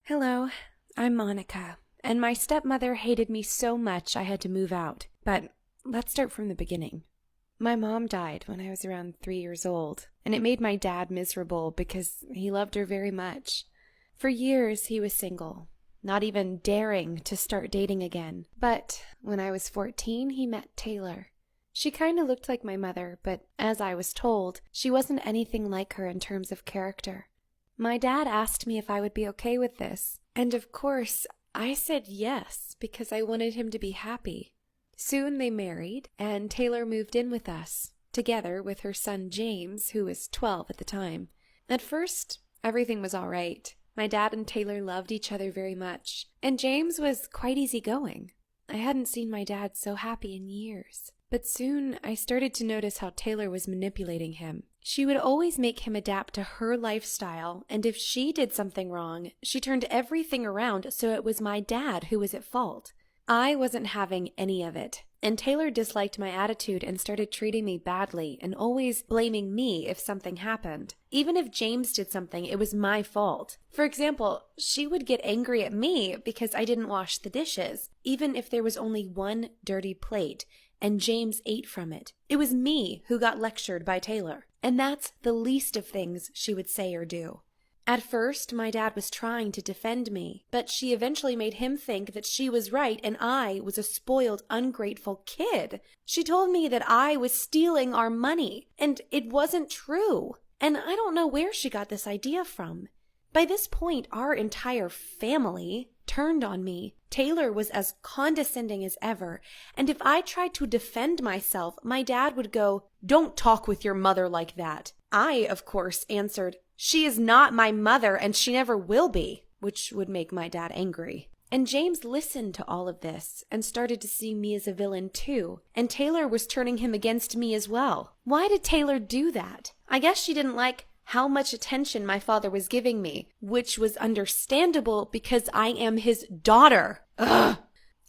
Hello, I'm Monica, and my stepmother hated me so much I had to move out. But let's start from the beginning. My mom died when I was around 3 years old, and it made my dad miserable because he loved her very much. For years, he was single, not even daring to start dating again. But when I was 14, he met Taylor. She kind of looked like my mother, but as I was told, she wasn't anything like her in terms of character. My dad asked me if I would be okay with this, and of course, I said yes because I wanted him to be happy. Soon they married, and Taylor moved in with us, together with her son James, who was 12 at the time. At first, everything was all right. My dad and Taylor loved each other very much, and James was quite easygoing. I hadn't seen my dad so happy in years. But soon I started to notice how Taylor was manipulating him. She would always make him adapt to her lifestyle, and if she did something wrong, she turned everything around so it was my dad who was at fault. I wasn't having any of it, and Taylor disliked my attitude and started treating me badly and always blaming me if something happened. Even if James did something, it was my fault. For example, she would get angry at me because I didn't wash the dishes, even if there was only one dirty plate, and James ate from it. It was me who got lectured by Taylor. And that's the least of things she would say or do. At first, my dad was trying to defend me, but she eventually made him think that she was right and I was a spoiled, ungrateful kid. She told me that I was stealing our money, and it wasn't true. And I don't know where she got this idea from. By this point, our entire family turned on me. Taylor was as condescending as ever, and if I tried to defend myself, my dad would go, "Don't talk with your mother like that." I, of course, answered, "She is not my mother and she never will be," which would make my dad angry. And James listened to all of this and started to see me as a villain too, and Taylor was turning him against me as well. Why did Taylor do that? I guess she didn't like how much attention my father was giving me, which was understandable because I am his daughter. Ugh!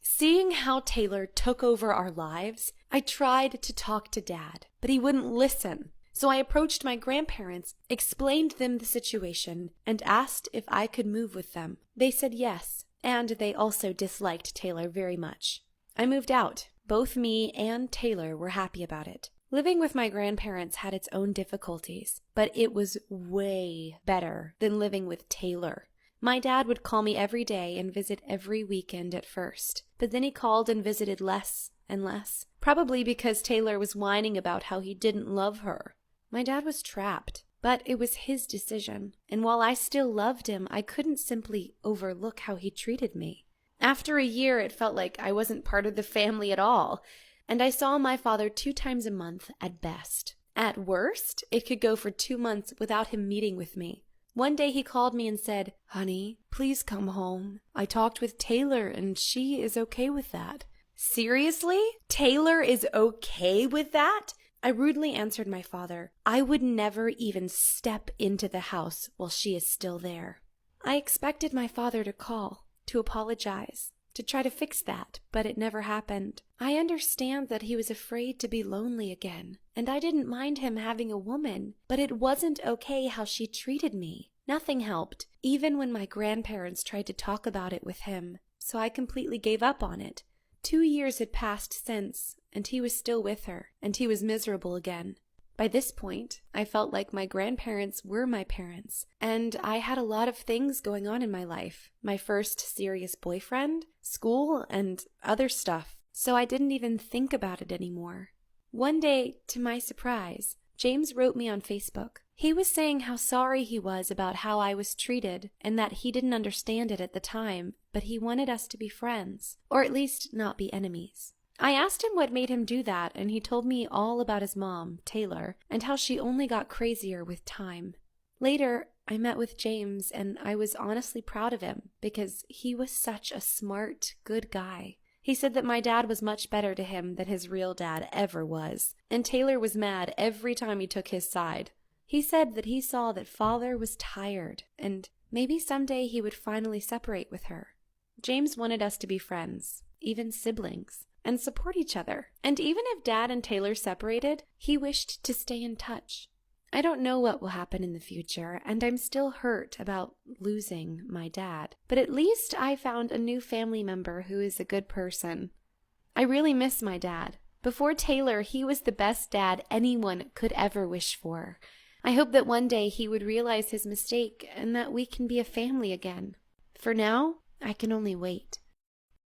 Seeing how Taylor took over our lives, I tried to talk to Dad, but he wouldn't listen. So I approached my grandparents, explained them the situation, and asked if I could move with them. They said yes, and they also disliked Taylor very much. I moved out. Both me and Taylor were happy about it. Living with my grandparents had its own difficulties, but it was way better than living with Taylor. My dad would call me every day and visit every weekend at first, but then he called and visited less and less, probably because Taylor was whining about how he didn't love her. My dad was trapped, but it was his decision, and while I still loved him, I couldn't simply overlook how he treated me. After a year, it felt like I wasn't part of the family at all, and I saw my father 2 times a month at best. At worst, it could go for 2 months without him meeting with me. One day he called me and said, "Honey, please come home. I talked with Taylor and she is okay with that." Seriously? Taylor is okay with that? I rudely answered my father, "I would never even step into the house while she is still there." I expected my father to call, to apologize, to try to fix that, but it never happened. I understand that he was afraid to be lonely again, and I didn't mind him having a woman, but it wasn't okay how she treated me. Nothing helped, even when my grandparents tried to talk about it with him, so I completely gave up on it. 2 years had passed since, and he was still with her, and he was miserable again. By this point, I felt like my grandparents were my parents, and I had a lot of things going on in my life. My first serious boyfriend, school, and other stuff, so I didn't even think about it anymore. One day, to my surprise, James wrote me on Facebook. He was saying how sorry he was about how I was treated, and that he didn't understand it at the time, but he wanted us to be friends, or at least not be enemies. I asked him what made him do that, and he told me all about his mom, Taylor, and how she only got crazier with time. Later, I met with James, and I was honestly proud of him, because he was such a smart, good guy. He said that my dad was much better to him than his real dad ever was, and Taylor was mad every time he took his side. He said that he saw that father was tired, and maybe someday he would finally separate with her. James wanted us to be friends, even siblings, and support each other. And even if Dad and Taylor separated, he wished to stay in touch. I don't know what will happen in the future, and I'm still hurt about losing my dad. But at least I found a new family member who is a good person. I really miss my dad. Before Taylor, he was the best dad anyone could ever wish for. I hope that one day he would realize his mistake and that we can be a family again. For now, I can only wait.